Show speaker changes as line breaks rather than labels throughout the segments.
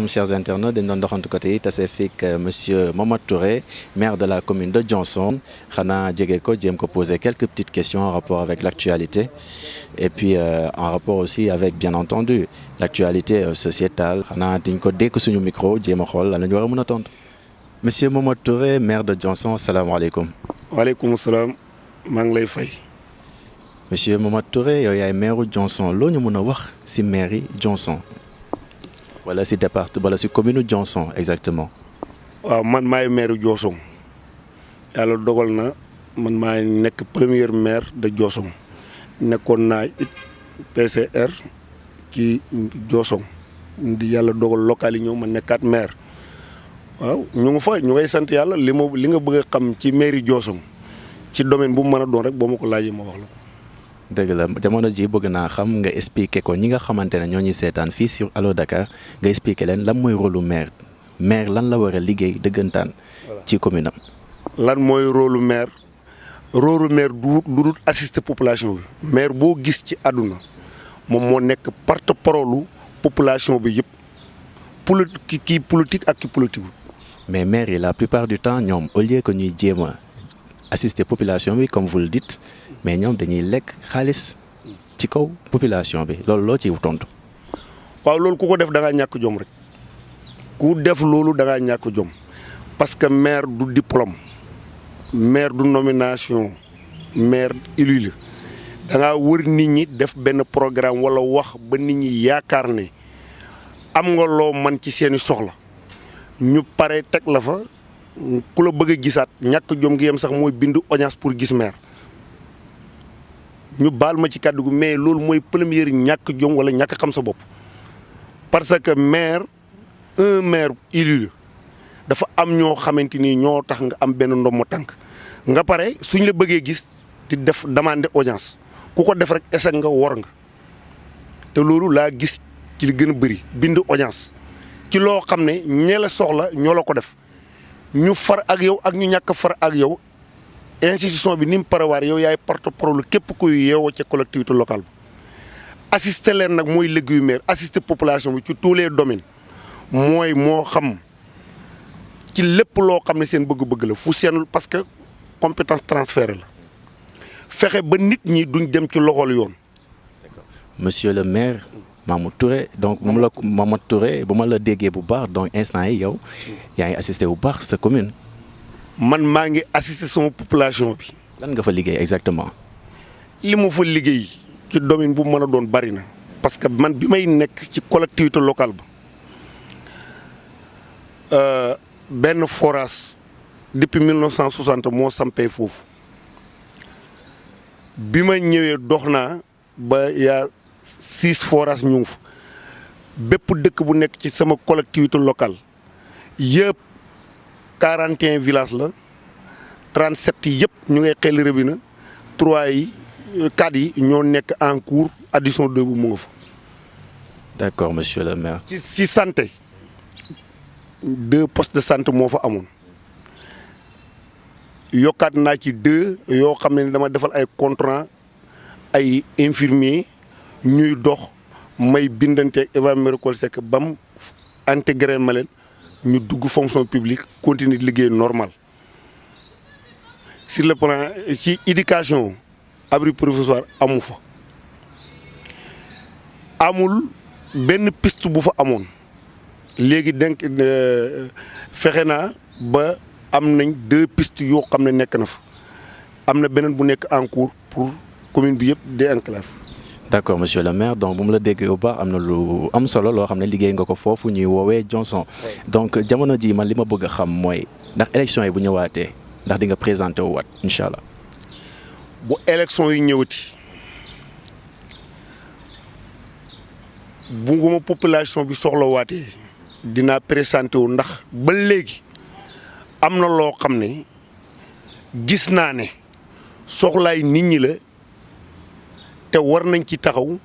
chers internautes dañ doon doxantu côté yi tase fik monsieur Momath Touré maire de la commune de Dionson xanaa jege ko jéem ko poser quelques petites questions en rapport avec l'actualité et puis en rapport aussi avec bien entendu l'actualité sociétale xanaa diñ ko dékk suñu micro jéem a xool lan la ñu war a mën a tontu monsieur Momath Touré maire de Dionson asalaamaaleykum.
waaleykum salaam maa ngi lay fay.
monsieur Momath Touré yow yaay maire Dionson loo ñu mën a wax ci mairie Dionson. wala si département wala si commune Dionson exactement.
waaw man maay maire Dionson yàlla dogal na man maay nekk premier maire de Dionson nekkoon naa it PCR ci Dionson di yàlla dogal local yi ñëw ma nekkaat maire waaw ñu ngi fa ñu ngay sant yàlla li nga bëgg a xam ci mairie Dionson ci domaine bu mu mën a doon rek boo ma ko laajee ma wax la ko.
dëgg la jamono ji bëgg naa xam nga expliquer ko ñi nga xamante ne ñoo ñuy seetaan fii sur Allo Dakar nga expliquer leen lan mooy rôle lu maire lan la war a liggéey dëggantaan ci commune am.
lan mooy rôle lu maire du lu dul assister population bi. maire boo gis ci àdduna moom moo nekk porte-parole population bi yëpp kii politique ak ki politique.
mais maire yi la plupart du temps ñoom au lieu que ñuy jéem a assister population bi comme vous le dites. mais ñoom dañuy lekk xaalis ci kaw population bi loolu loo ciy tontu.
waaw loolu ku ko def da ngaa ñàkk jom rek ku def loolu da ngaa ñàkk jom parce que maire du diplôme maire du nomination maire élu la da ngaa wër nit ñi def benn programme wala wax ba nit ñi yaakaar ne am nga loo man ci seeni soxla ñu pare teg la fa ku la bëgg a gisaat ñàkk jom gi yem sax mooy bindu audience pour gis maire. ñu baal ma ci kàddu gu mais loolu mooy première ñàkk jom wala ñàkk xam sa bopp parce que maire élu la dafa am ñoo xamante ni ñoo tax nga am benn ndombo tànk nga pare suñ la bëggee gis di def demander audience ku ko def rek ese nga wor nga te loolu laa gis ci li gën a bëri bind audience ci loo xam ne ñee la soxla ñoo la ko def ñu far ak yow ak ñu ñàkk far ak yow. institution bi ni mu parawaar yow yaay porte-parole képp kuy yeewoo ca collectivité locale bi assister leen nag mooy liggéeyu maire assister population bi ci tous les domaines mooy moo xam ci lépp loo xam ne seen bëgg-bëgg la fu seen parce que compétence transférée la fexe ba nit ñi duñ dem ci loxol yoon.
monsieur le maire Momath Touré donc moom la Momath Touré bu ma la déggee bu baax donc instant yi yow yaa ngi assister bu baax sa commune.
man maa ngi assister sama population bi.
lan nga fa liggéey exactement.
li ma fa liggéey ci domaine bu mën a doon bari na. parce que man bi may nekk ci collectivité locale ba benn forage depuis 1960 moo sampee foofu bi ma ñëwee dox naa ba yaa 6 forages ñu ngi fa bépp dëkk bu nekk ci sama collectivité locale yëpp. 41 villages la 37 yëpp ñu ngay xel robinet 3 yi 4 yi ñoo nekk en cours addition 2 bu mu nga fa.
d'accord monsieur le maire.
ci santé 2 postes de santé moo fa amoon yokkaat naa ci 2 yoo xam ne dama defal ay contrat ay infirmiers ñuy dox may bindante Eva Mérécolle Seck bam intégré ma leen. ñu dugg fonction publique continuer liggéey normal sur le plan ci éducation abri provisoire amu fa amul benn piste bu fa amoon léegi denk fexe naa ba am nañ 2 pistes yoo xam ne nekk na fa am na beneen bu nekk en cours pour commune bi yëpp désenclavé.
d'accord monsieur le maire donc bu mu la déggee bu baax am na lu am solo loo xam ne liggéey nga ko foofu ñuy woowee Dionson donc jamono ji man li ma bëgg a xam mooy ndax élection yi bu ñëwaatee ndax di nga présenté wu waat incha allah.
bu élection yi ñëwati bu ma population bi soxla waatee dinaa présenté wu ndax ba léegi am na loo xam ne gis naa ne soxlaay nit ñi la. te war nañ ci taxaw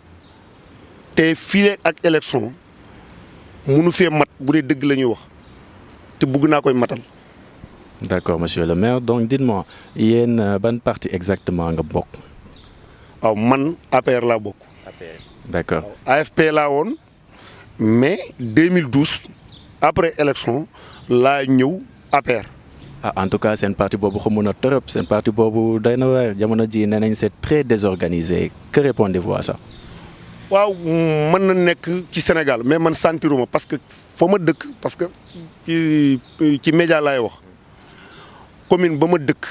te file ak élection munu fee mat bu dee dëgg la ñuy wax te bugg naa koy matal.
d'accord monsieur le maire donc dites-moi yéen ban parti exactement nga bokk.
waaw man APR laa bokk.
APR d'accord.
AFP laa woon mais 2012 après élection laa ñëw APR.
En tout cas seen parti boobu xamu na trop seen parti boobu doy na waar jamono ji nee nañ c'est très désorganisé que répondez-vous à ça.
waaw mën na nekk ci Sénégal mais man sentiruma parce que fa ma dëkk parce que ci média laay wax commune ba ma dëkk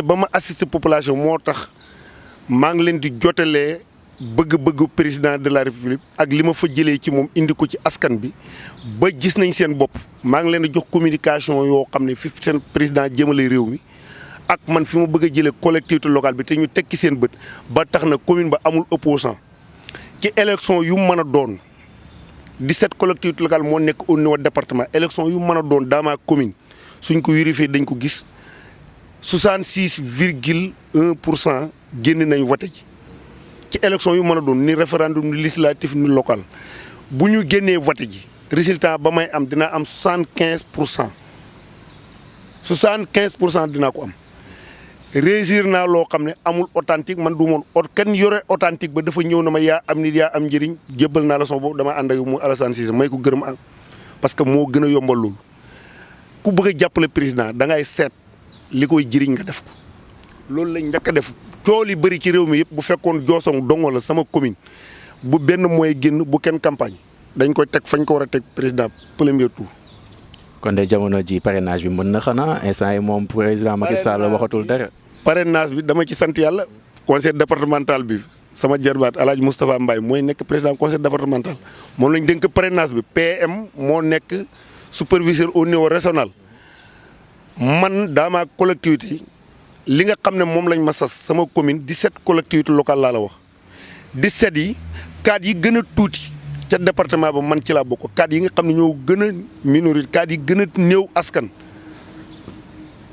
ba ma assister population moo tax maa ngi leen di jotalee bëgg-bëggu président de la république ak li ma fa jëlee ci moom indi ko ci askan bi ba gis nañ seen bopp maa ngi leen di jox communication yoo xam ne fi seen président jëmale réew mi ak man fi ma bëgg a jëlee collectivité locale bi te ñu tekki seen bët ba tax na commune ba amul opposant ci élection yu mën a doon 17 collectivités locales moo nekk au niveau département élection yu mën a doon dans ma commune suñ ko vérifié dañ ko gis 66,1% génn nañ voté ci élection yu mën a doon ni référendum ni législatif ni local bu ñu génnee voté ji résultat ba may am dinaa am 75%. 75% dinaa ko am réussir naa loo xam ne amul authentique man du moon kenn yore authentique ba dafa ñëw na ma yaa am nit yaa am njëriñ jébbal naa la sama boobu dama ànd ak mu Alassane Cissé may ko gërëm am parce que moo gën a yombal loolu ku bëgg a jàppale président da ngay seet li koy jëriñ nga def ko loolu lañ njëkk a def tool yi bëri ci réew mi yëpp bu fekkoon Diossong dongo la sama commune bu benn mooy génn bu kenn campagne dañ koy teg fañ ko war a teg président premier tour.
kon de jamono ji parrainage bi mën na xanaa instant yi moom président Macky Sall waxatul dara.
parrainage bi dama ci sant yàlla conseil départemental bi sama jarbaat El Hadj Moustapha Mbaye mooy nekk président conseil départemental moom lañ dénk parrainage bi PM moo nekk superviseur au niveau régional man dans ma collectivité li nga xam ne moom lañ ma sas sama commune 17 collectivités locales laa la wax 17 yi 4 yi gën a tuuti ca département ba man ci laa bokk 4 yi nga xam ne ñoo gën a minorité 4 yi gën a néew askan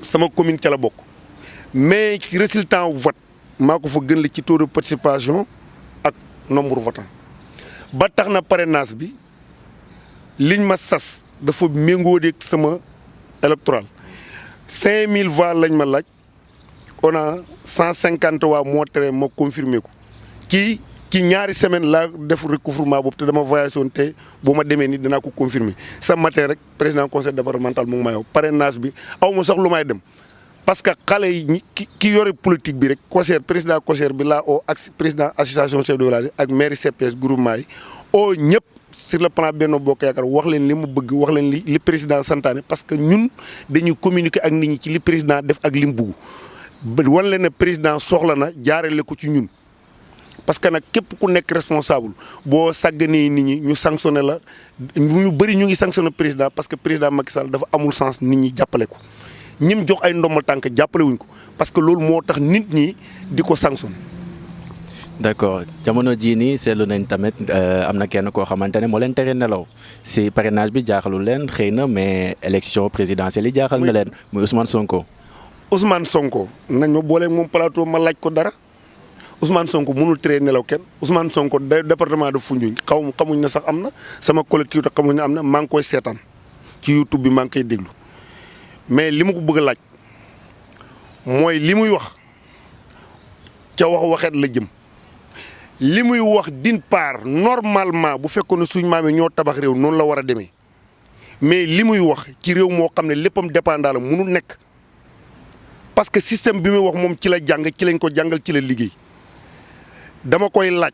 sama commune ca la bokk. mais ci résultat vote maa ko fa gën la ci taux de participation ak nombre votant ba tax na parrainage bi liñ ma sas dafa méngoo de sama électoral 5000 voix lañ ma laaj on a 150 voix moo tere ma confirmer ko ci ñaari semaine laa def recouvrement boobu te dama voyagé woon te bu ma demee nii dinaa ko confirmer sa matin rek président conseil départemental mu ngi may wax parrainage bi aw ma sax lu may dem. parce que xale yi ki yore politique bi rek COJER président COJER bi laa oo ak président association chef de village ak maire CPS groupement yi oo ñëpp sur le plan Benno Bokk Yaakaar wax leen li mu bëgg wax leen li président santaane parce que ñun dañuy communiquer ak nit ñi ci li président def ak li mu bëgg wan leen ne président soxla na jaarale ko ci ñun. parce que nag képp ku nekk responsable boo sàgganee nit ñi ñu sanctionné la ñu bëri ñu ngi sanctionné président parce que président Macky Sall dafa amul sens nit ñi jàppale ko. ñim jox ay ndombal tànk jàppale wuñ ko parce que loolu moo tax nit ñi di ko sanctionné.
d'accord jamono jii nii seetlu nañ tamit am na kenn koo xamante ne moo leen tere nelaw si parrainage bi jaaxalu leen xëy na mais élection présidentielle yi jaaxal na leen muy Ousmane Sonko.
Ousmane Sonko nañ ma booleeg moom plateau ma laaj ko dara Ousmane Sonko mënul tere nelaw kenn Ousmane Sonko département de Foundiougne xamuñ na sax am na sama collectivité xamuñ ne am na maa ngi koy seetaan ci YouTube bi maa ngi koy déglu. mais li ma ko bëgg a laaj mooy li muy wax ca waxeet la jëm li muy wax d'une part normalement bu fekkoon ne suñ maam yi ñoo tabax réew noonu la war a demee mais li muy wax ci réew moo xam ne léppam dépendant la mënul nekk parce que système bi muy wax moom ci la jàng ci lañ ko jàngal ci la liggéey dama koy laaj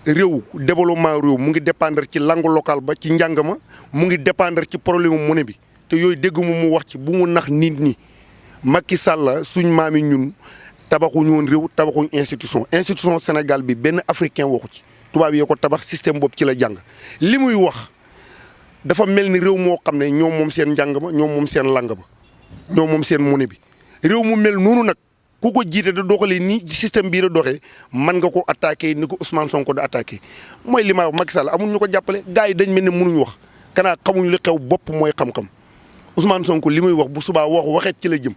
réew développement réew mu ngi dépendre ci langue locale ba ci njàng ma mu ngi dépendre ci problème mu monnaie bi. te yooyu dégg mu wax ci bu mu nax nit ñi Macky Sall suñ maam yi ñun tabaxuñu woon réew tabaxuñu institution Sénégal bi benn africain waxu ci tubaab yi ko tabax système boobu ci la jàng li muy wax dafa mel ni réew moo xam ne ñoom moom seen njàng ma ñoom moom seen lang ba ñoom moom seen monnaie bi réew mu mel noonu nag ku ko jiite da doxalee nii système bii da doxee mën nga ko attaqué ni ko Ousmane Sonko da attaqué mooy li ma wax Macky Sall amuñ ñu ko jàppale gars yi dañ mel ne mënuñ wax kanaa xamuñ li xew bopp mooy xam-xam Ousmane Sonko li muy wax bu subaa waxeet ci la jëm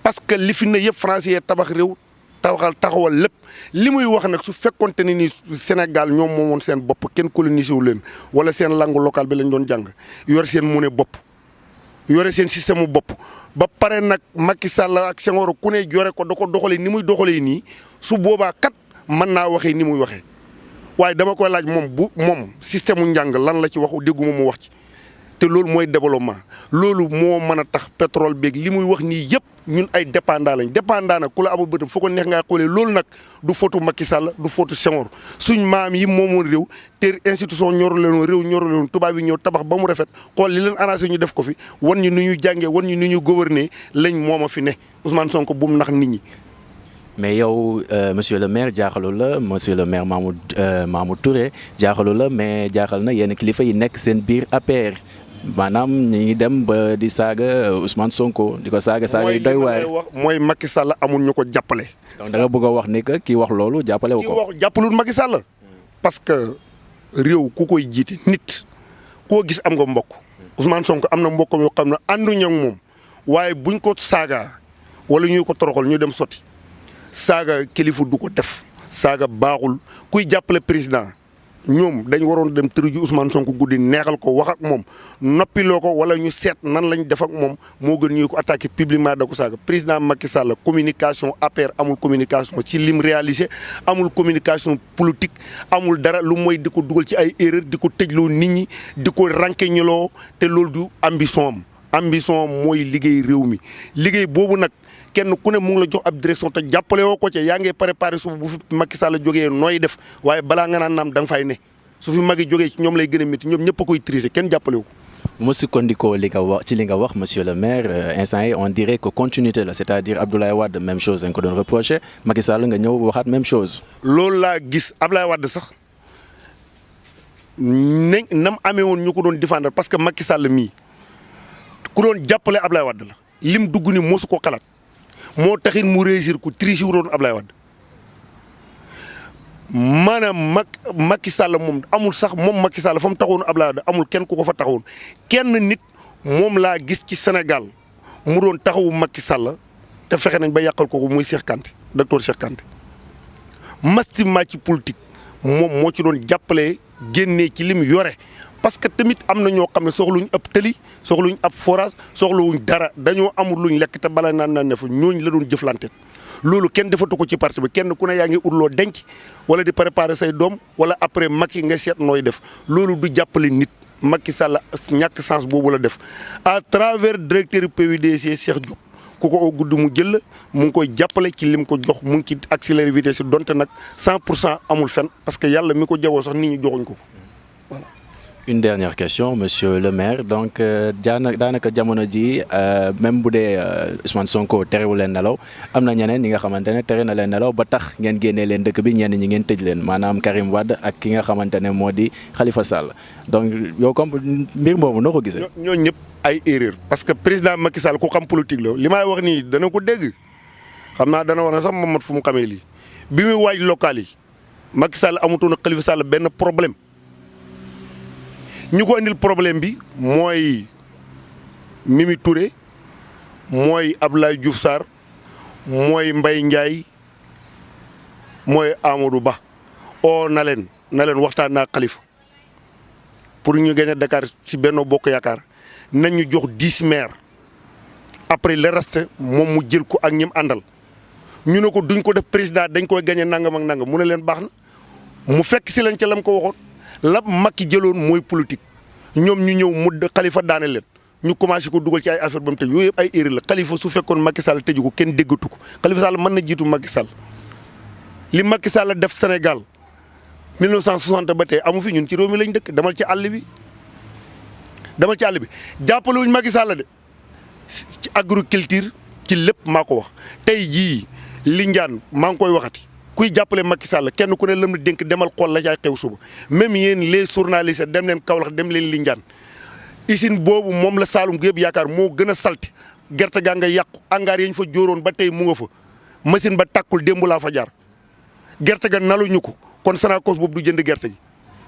parce que li fi ne yëpp français tabax réew taxawal lépp li muy wax nag su fekkonte ne ni Sénégal ñoom moomoon seen bopp kenn colonisé wu leen wala seen langue locale bi lañ doon jàng yore seen monnaie bopp yore seen système mu bopp ba pare nag Macky Sall ak Senghor ku ne yore ko da ko doxalee ni muy doxalee nii su boobaa kat mën naa waxee ni muy waxee waaye dama koy laaj moom système mu njàng lan la ci wax dégguma mu wax ci te loolu mooy développement loolu moo mën a tax pétrole beeg li muy wax nii yëpp ñun ay dépendant lañ dépendant nag ku la amul bëtam fu ko neex ngaa xoolee loolu nag du fotu Macky Sall du fotu Senghor suñ maam yi moomoon réew te institution ñoru leen réew ñoru leen tubaab yi ñëw tabax ba mu rafet xool li leen arrangé ñu def ko fi wan ñu nu ñu jàngee wan ñu nu ñu gouverner lañ mooma fi ne Ousmane Sonko bu mu nax nit ñi.
mais yow monsieur le maire jaaxalu la monsieur le maire Mamour Touré jaaxalu la mais jaaxal na yenn kilifa yi nekk seen biir APR maanaam ñu ngi dem ba di saaga Ousmane Sonko di ko saaga yu doy waar.
mooy Macky Sall amul ñu ko jàppale.
donc da nga bëgg a wax ni que kii wax loolu jàppale wu ko.
kii wax jàppalul Macky Sall. parce que réew ku koy jiite nit koo gis am nga mbokk. Ousmane Sonko am na mbokkam yoo xam ne ànduñu ak moom waaye buñ ko saaga wala ñuy ko toroxal ñu dem sotti. saaga kilifa du ko def saaga baaxul kuy jàppale président ñoom dañ waroon dem tëru ji Ousmane Sonko guddi neexal ko wax ak moom noppiloo ko wala ñu seet nan lañ def ak moom moo gën ñuy ko attaqué publiquement da ko saaga président Macky Sall communication APR amul communication ci lim réalisé amul communication politique amul dara lu mooy di ko dugal ci ay erreur di ko tëjloo nit ñi di ko rànkeñeloo te loolu du ambition mooy liggéey réew mi liggéey boobu nag kenn ku ne mu ngi la jox ab direction te jàppale woo ko ca yaa ngi préparé suuf bu fi Macky Sall jógee nooy def waaye balaa nga naan naam da nga fay ne su fi Macky jógee ci ñoom lay gën a métti ñoom ñëpp a koy triser kenn jàppale wu ko.
bu ma sukkandikoo li nga wax ci li nga wax monsieur le maire instant yi on dirait que continuité la c'est-à-dire Abdoulaye Wade même chose dañ ko doon reproché Macky Sall nga ñëw waxaat même chose.
loolu laa gis Abdoulaye Wade sax nañ nam amee woon ñu ko doon défendre parce que Macky Sall mii ku doon jàppale Abdoulaye Wade la lim dugg ni mosu ko xalaat. moo taxit mu réussir ku tricher wuroon Ablaye Wade maanaam Macky Sall moom amul sax moom Macky Sall fa mu taxawoon Ablaye Wade amul kenn ku ko fa taxawoon kenn nit moom laa gis ci Sénégal mu doon taxawu Macky Sall te fexe nañ ba yàqal ko muy Cheikh Kanté docteur Cheikh Kanté massivement ci politique moom moo ci doon jàppale génnee ci lim yore. parce que tamit am na ñoo xam ne soxluñ ab tëli soxluñ ab forage soxlawuñ dara dañoo amul luñ lekk te bala naan ne fa ñooñ la doon jëflante loolu kenn defatu ko ci parti bi kenn ku ne yaa ngi utloo denc wala di préparer say doom wala après Macky nga seet nooy def loolu du jàppale nit Macky Sall ñàkk sens boobu la def à travers directeur PUDC Cheikh Diop ku ko oo gudd mu jël mu ngi koy jàppale ci lim ko jox mu ngi ci accéléré vitesse donte nag 100% amul fen parce que yàlla mi ko jawoo sax nit ñi joxuñ ko voilà.
Une dernière question monsieur le maire donc daanaka jamono ji même bu dee Ousmane Sonko terewu leen nelaw am na ñeneen ñi nga xamante ne tere na leen nelaw ba tax ngeen génnee leen dëkk bi ñenn ñi ngeen tëj leen maanaam Karim Wade ak ki nga xamante ne moo di Khalifa Sall donc yow comme mbir moomu noo ko gisee.
ñooñu ñëpp ay erreur parce que président Macky Sall ku xam politique la li may wax nii dana ko dégg xam naa dana war na sax Mamadou fu mu xamee lii bi muy waaj local yi Macky Sall amutoon ak Khalifa Sall benn problème. ñu ko indil problème bi mooy Mimi Touré mooy Abdoulaye Diouf Sarr mooy Mbaye Ndiaye mooy Amadou Ba oo na leen waxtaan naa Khalifa pour ñu gagner Dakar ci Benno Bokk Yaakaar nañ ñu jox 10 maires après le reste moom mu jël ko ak ñim àndal ñu ne ko duñ ko def président dañ koy gagner nangam ak nangam mu ne leen baax na mu fekk si leen ca lam ko waxoon. la Macky jëloon mooy politique ñoom ñu ñëw mu Khalifa daane leen ñu commencé ko dugal ci ay affaire ba mu tëj yooyu yëpp ay erreur la Khalifa su fekkoon Macky Sall tëju ko kenn déggatu ko Khalifa Sall mën na jiitu Macky Sall li Macky Sall def Sénégal 1960 ba tey amu fi ñun ci réew mi lañ dëkk demal ci àll bi jàppale wuñ Macky Sall de ci agriculture ci lépp maa ko wax tey jii Lindiane maa ngi koy waxati. kuy jàppale Macky Sall kenn ku ne lam la dénk demal xool la jaay xew suba même yéen les journalistes dem leen Kaolack dem leen Lindiane usine boobu moom la Saloum gi yëpp yaakaar moo gën a salte gerte gaa nga yàqu angaar yi ñu fa jóoroon ba tey mu nga fa machine ba tàkkul démb laa fa jaar gerte ga naluñu ko kon Sonacos boobu du jënd gerte gi.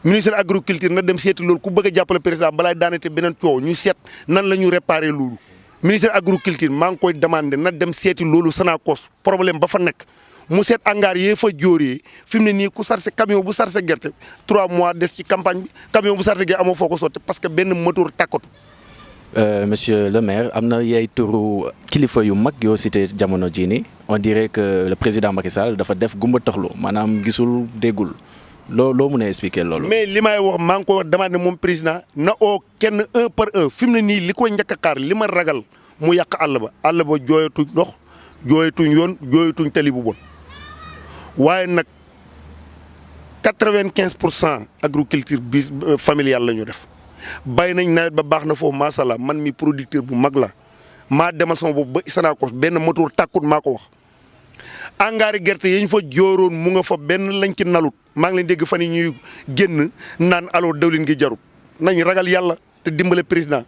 ministre agriculture na dem seeti loolu ku bëgg a jàppale président balaay daanate beneen coow ñu seet nan la ñu réparé loolu ministre agriculture maa ngi koy demandé na dem seeti loolu Sonacos problème ba fa nekk. mu seet angaar yee fa jóoree fi mu ne nii ku sarse camion bu sarse gerte 3 mois des ci campagne bi camion bu sarse gerte amoo foo ko sotti parce que benn moteur takkatu.
Monsieur le maire am na yay turu kilifa yu mag yoo cité jamono jii nii on dirait que le président Macky Sall dafa def gumba taxlu maanaam gisul déggul loo mën a expliquer loolu.
mais li may wax maa ngi ko wax demandé moom président na oo kenn un par un fi mu ne nii li ko njëkk a xaar li ma ragal mu yàq àll ba jooyatuñ ndox jooyatuñ yoon jooyatuñ tali bu bon waaye nag 95% agriculture bi familiale la ñu def bay nañ nawet ba baax na foofu macha allah man mi producteur bu mag la maa demal sama bopp ba Sonacos benn moteur tàkkut maa ko wax. angaari gerte yi ñu fa jooroon mu nga fa benn lañ ci nalut maa ngi leen dégg fan yi ñuy génn naan aloo dawlin gi jarut nañ ragal yàlla te dimbale président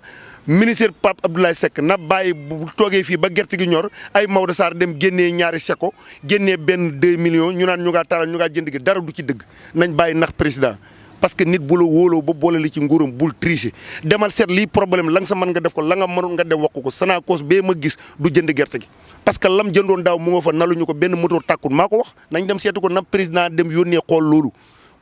ministre Pape Abdoulaye Seck na bàyyi bu toogee fii ba gerte gi ñor ay Maodo Sarr dem génnee ñaari seko génnee benn 2 millions ñu naan ñu ngaa taral ñu ngaa jënd gi dara du ci dëgg nañ bàyyi nax président parce que nit bu la wóoloo ba boole li ci nguuram bul tricher demal seet lii problème la nga sa mën nga def ko la nga mënoon nga dem wax ko Sonacos bee ma gis du jënd gerte gi parce que lam jëndoon daaw mu nga fa naluñu ko benn moteur tàkkut maa ko wax nañ dem seeti ko na président dem yónnee xool loolu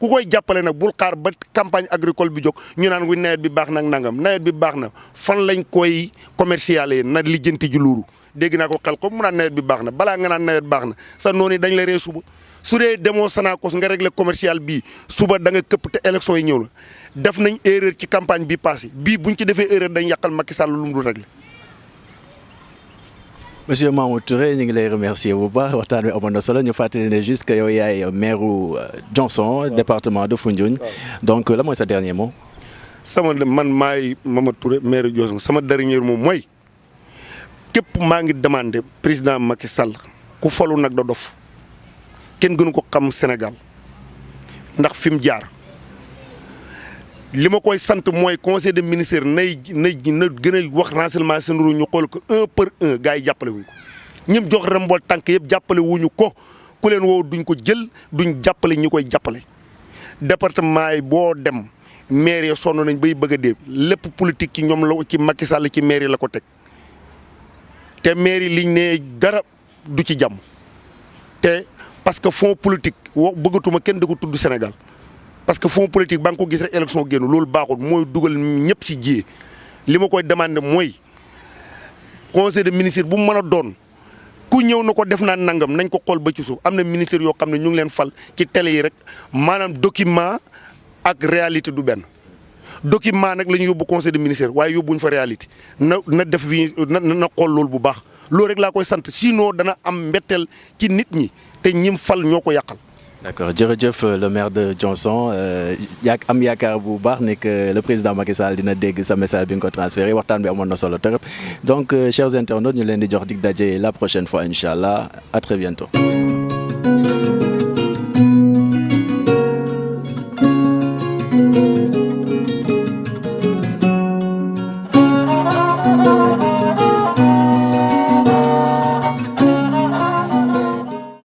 ku koy jàppale nag bul xaar ba campagne agricole bi jóg ñu naan wi nawet bi baax na ak nangam nawet bi baax na fan lañ koy commercialer na lijjanti ji loolu dégg naa ko xel ko mu naan nawet bi baax na balaa nga naan nawet baax na sa noonu dañ la ree suba su dee demoo Sonacos nga régler commercial bii suba da nga këpp te élection yi ñëw la def nañ erreur ci campagne bi passé bii buñ ci defee erreur dañ yàqal Macky Sall lu mu dul régler.
Monsieur Mamour Touré ñu ngi lay remercier bu baax waxtaan wi amoon na solo ñu fàttali ne juste que yow yaay maire Dionson département de Foundiougne donc la mooy sa dernier mot.
man maay Mamadou Touré maire Dionson sama dernier mot mooy képp maa ngi demandé président Macky Sall ku falu nag da dof kenn gënu ko xam Sénégal ndax fi mu jaar li ma koy sant mooy conseil des ministres na gën a wax renseignement seen ñu xool ko un par un gars yi jàppale wuñ ko ñim jox rembol tànk yëpp jàppale wuñu ko ku leen woo duñ ko jël duñ jàppale ñi koy jàppale département yi boo dem maire yi sonn nañ bay bëgg a dee lépp politique ci ñoom la ci Macky Sall ci maire yi la ko teg te maire yi liñ ne dara du ci jàmm te parce que fonds politique bëggatuma kenn di ko tudd Sénégal parce que fonds politique ba nga ko gis rek élection génn loolu baaxul mooy dugal ñëpp ci jiyee li ma koy demandé mooy conseil de ministre bu mu mën a doon ku ñëw na ko def naa nangam nañ ko xool ba ci suuf am na ministère yoo xam ne ñu ngi leen fal ci télé yi rek maanaam document ak réalité du benn document nag la ñu yóbbu conseil de ministre waaye yóbbuñ fa réalité na def vi na xool loolu bu baax loolu rek laa koy sant sinon dana am mbetteel ci nit ñi te ñim fal ñoo ko yàqal.
D'accord jërëjëf le maire de Dionson am yaakaar bu baax ne que le président Macky Sall dina dégg sa message bi nga ko transféré waxtaan bi amoon na solo trop donc chers internautes ñu leen di jox dig daje la prochaine fois incha allah à très bientôt.